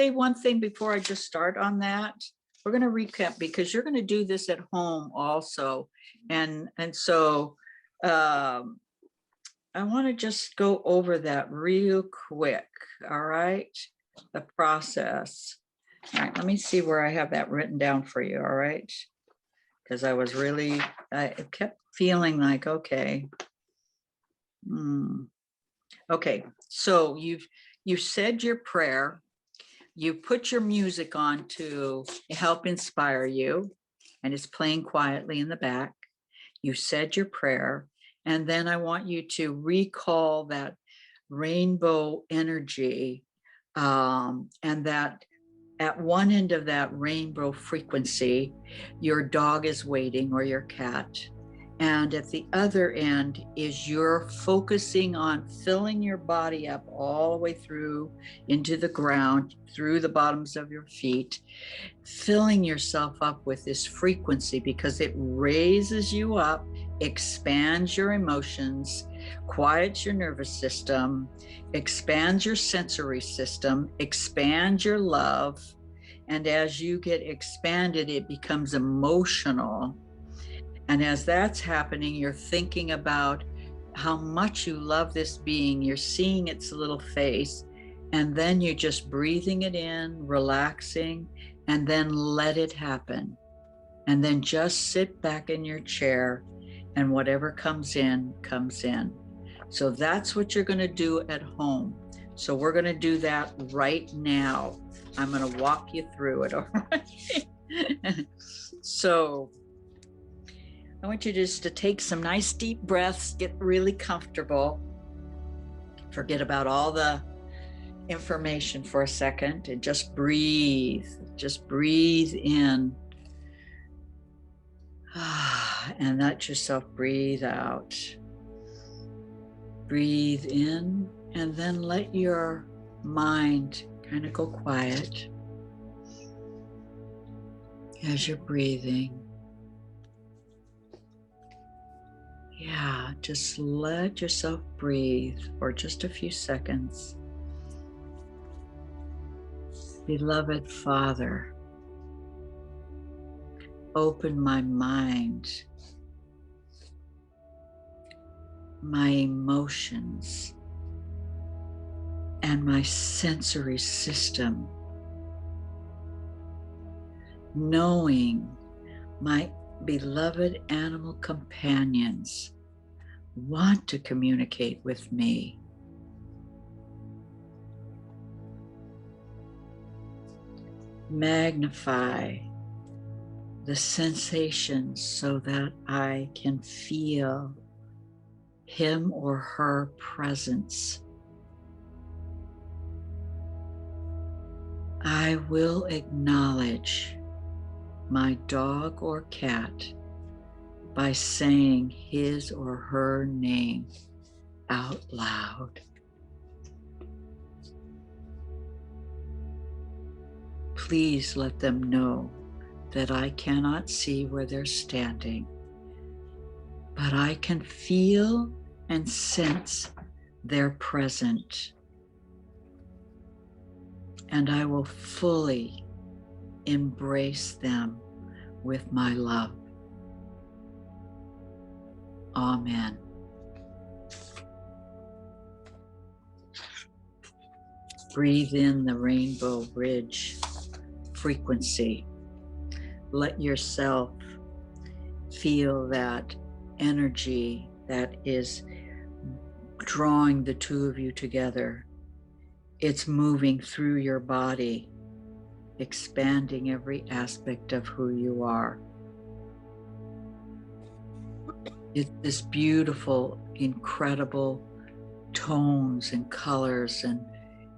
say one thing before I just start on that? We're going to recap because you're going to do this at home also. And so um, I want to just go over that real quick. All right. The process. All right. Let me see where I have that written down for you. All right. Because I kept feeling like, okay. Okay. So you've said your prayer. You put your music on to help inspire you, and it's playing quietly in the back. You said your prayer, and then I want you to recall that rainbow energy, and that at one end of that rainbow frequency, your dog is waiting or your cat. And at the other end is you're focusing on filling your body up all the way through into the ground, through the bottoms of your feet, filling yourself up with this frequency because it raises you up, expands your emotions, quiets your nervous system, expands your sensory system, expands your love. And as you get expanded, it becomes emotional. And as that's happening, you're thinking about how much you love this being. You're seeing its little face, and then you're just breathing it in, relaxing, and then let it happen. And then just sit back in your chair, and whatever comes in, comes in. So that's what you're going to do at home. So we're going to do that right now. I'm going to walk you through it. All right. So I want you just to take some nice deep breaths, get really comfortable. Forget about all the information for a second and just breathe. Just breathe in. And let yourself breathe out. Breathe in and then let your mind kind of go quiet as you're breathing. Yeah, just let yourself breathe for just a few seconds. Beloved Father, open my mind, my emotions, and my sensory system, knowing my beloved animal companions want to communicate with me. Magnify the sensations so that I can feel him or her presence. I will acknowledge my dog or cat by saying his or her name out loud. Please let them know that I cannot see where they're standing, but I can feel and sense they're present. And I will fully embrace them with my love. Amen. Breathe in the rainbow bridge frequency. Let yourself feel that energy that is drawing the two of you together. It's moving through your body, expanding every aspect of who you are. It's this beautiful, incredible tones and colors and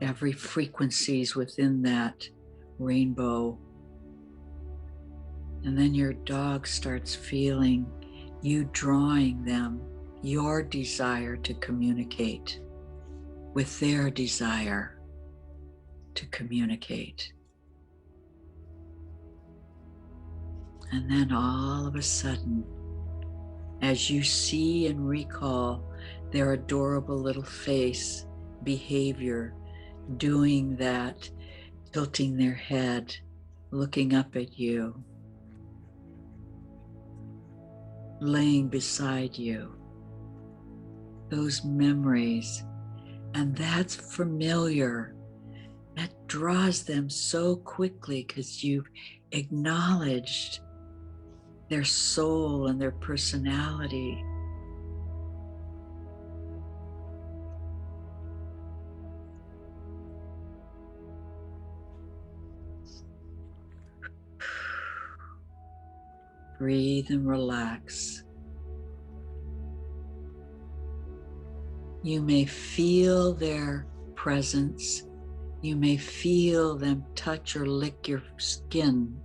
every frequencies within that rainbow. And then your dog starts feeling you drawing them, your desire to communicate with their desire to communicate. And then all of a sudden, as you see and recall their adorable little face, behavior, doing that tilting their head, looking up at you, laying beside you. Those memories, and that's familiar. That draws them so quickly because you've acknowledged their soul and their personality. Breathe and relax. You may feel their presence. You may feel them touch or lick your skin.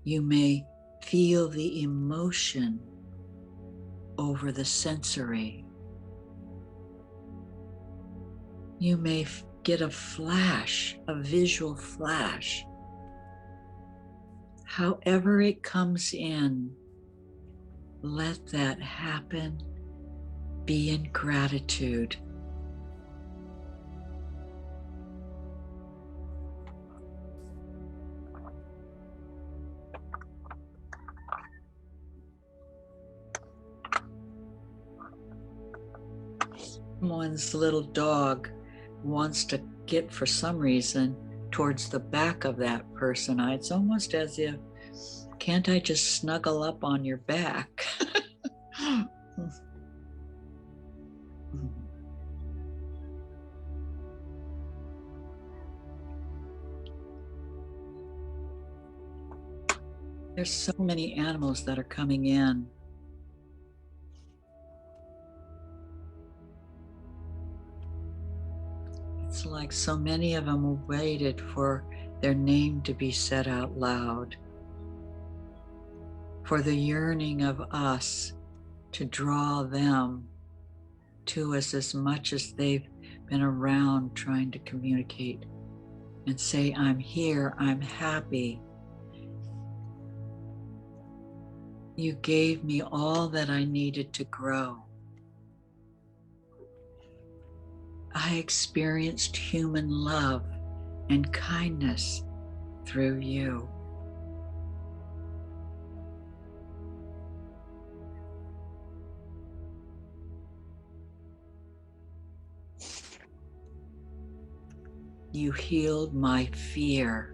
You may feel the emotion over the sensory. You may get a flash, a visual flash. However it comes in, let that happen. Be in gratitude. Someone's little dog wants to get, for some reason, towards the back of that person. It's almost as if, can't I just snuggle up on your back? There's so many animals that are coming in. It's like so many of them waited for their name to be said out loud, for the yearning of us to draw them to us as much as they've been around trying to communicate and say, I'm here, I'm happy. You gave me all that I needed to grow. I experienced human love and kindness through you. You healed my fear.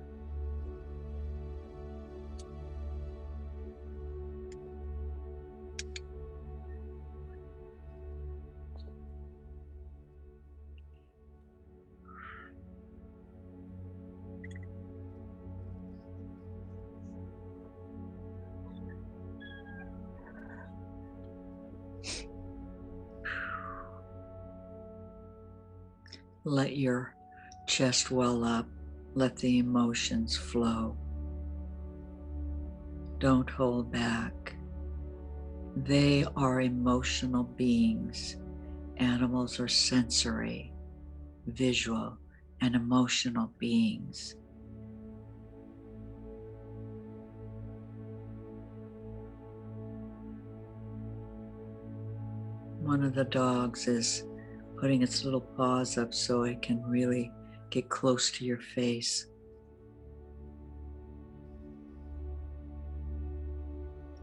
Let your chest well up. Let the emotions flow. Don't hold back. They are emotional beings. Animals are sensory, visual, and emotional beings. One of the dogs is putting its little paws up so it can really get close to your face.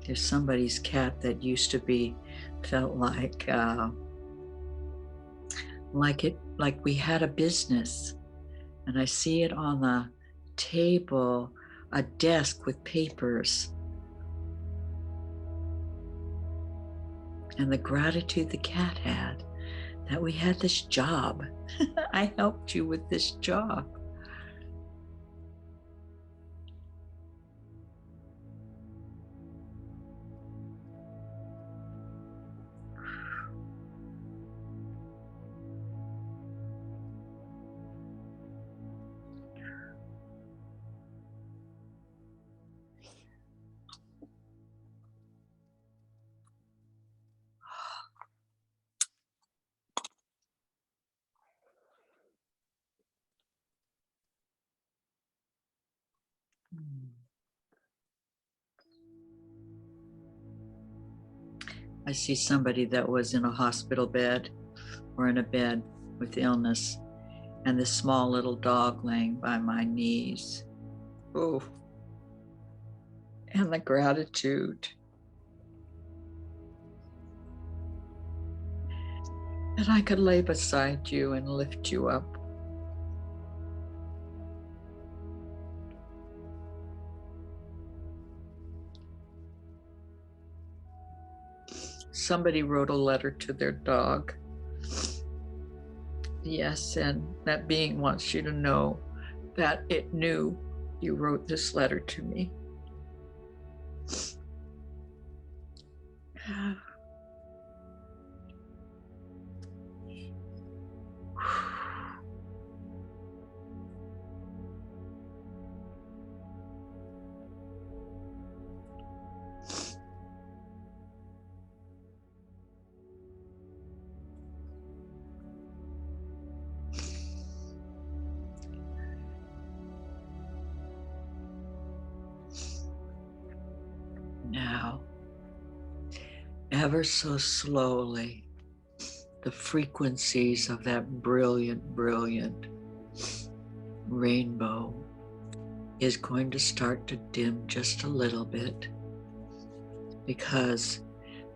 There's somebody's cat that used to be, felt like we had a business. And I see it on the table, a desk with papers. And the gratitude the cat had that we had this job. I helped you with this job. I see somebody that was in a hospital bed or in a bed with illness, and the small little dog laying by my knees. Oh, and the gratitude. And I could lay beside you and lift you up. Somebody wrote a letter to their dog. Yes, and that being wants you to know that it knew you wrote this letter to me. Now, ever so slowly, the frequencies of that brilliant, brilliant rainbow is going to start to dim just a little bit, because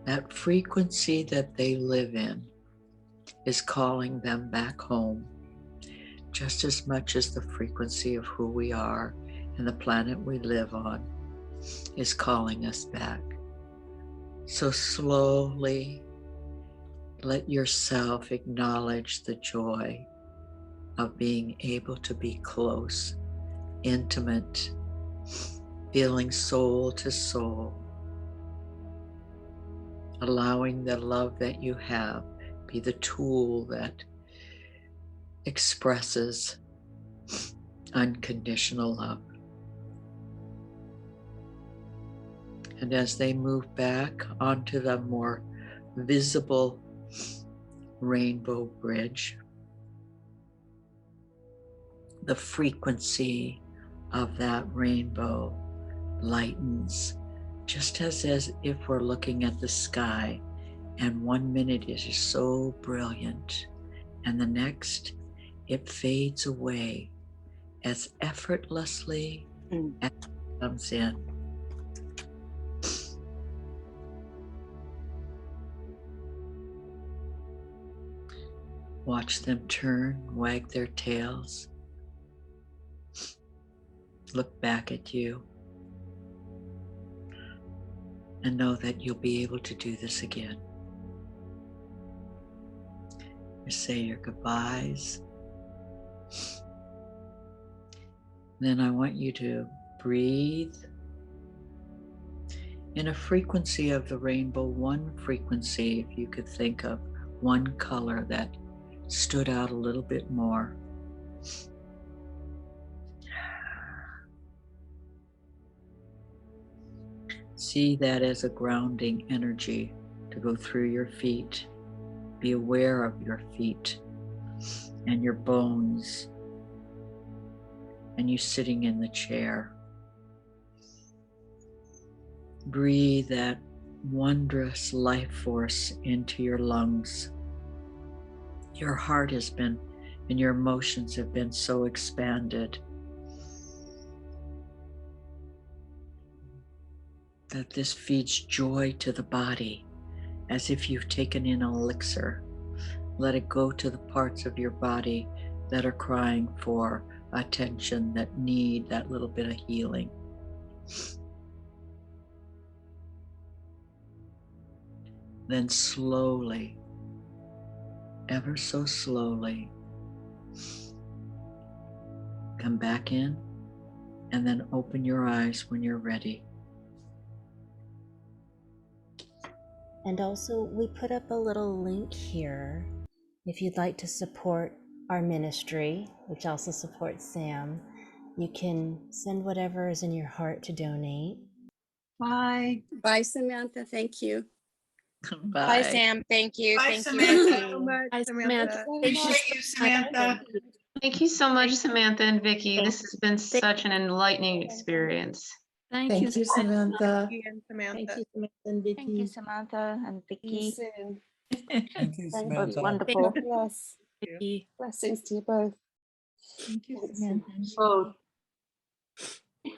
that frequency that they live in is calling them back home, just as much as the frequency of who we are and the planet we live on is calling us back. So slowly let yourself acknowledge the joy of being able to be close, intimate, feeling soul to soul, allowing the love that you have be the tool that expresses unconditional love. And as they move back onto the more visible rainbow bridge, the frequency of that rainbow lightens, just as if we're looking at the sky, and 1 minute it is so brilliant, and the next it fades away as effortlessly as it comes in. Watch them turn, wag their tails, look back at you, and know that you'll be able to do this again. You say your goodbyes. Then I want you to breathe in a frequency of the rainbow, one frequency, if you could think of one color that stood out a little bit more. See that as a grounding energy to go through your feet. Be aware of your feet and your bones and you sitting in the chair. Breathe that wondrous life force into your lungs. Your heart has been, and your emotions have been so expanded that this feeds joy to the body, as if you've taken in an elixir. Let it go to the parts of your body that are crying for attention, that need that little bit of healing. Then slowly, ever so slowly, come back in and then open your eyes when you're ready. And also, we put up a little link here if you'd like to support our ministry, which also supports Sam. You can send whatever is in your heart to donate. Bye. Bye, Samantha. Thank you. Bye. Bye, Sam. Thank you. Bye, Thank Samantha. you. So much, Bye, Samantha. Samantha. Appreciate you, Samantha. Thank you so much, Samantha and Vicky. This has been such an enlightening experience. Thank you, Samantha. Vicky and Samantha. Thank you, Samantha and Vicky. Thank you, Samantha and See you Vicky. soon. Thank you, Thank Samantha. you. Wonderful. God bless. Vicky. Blessings to you both. Thank you, Samantha. Oh,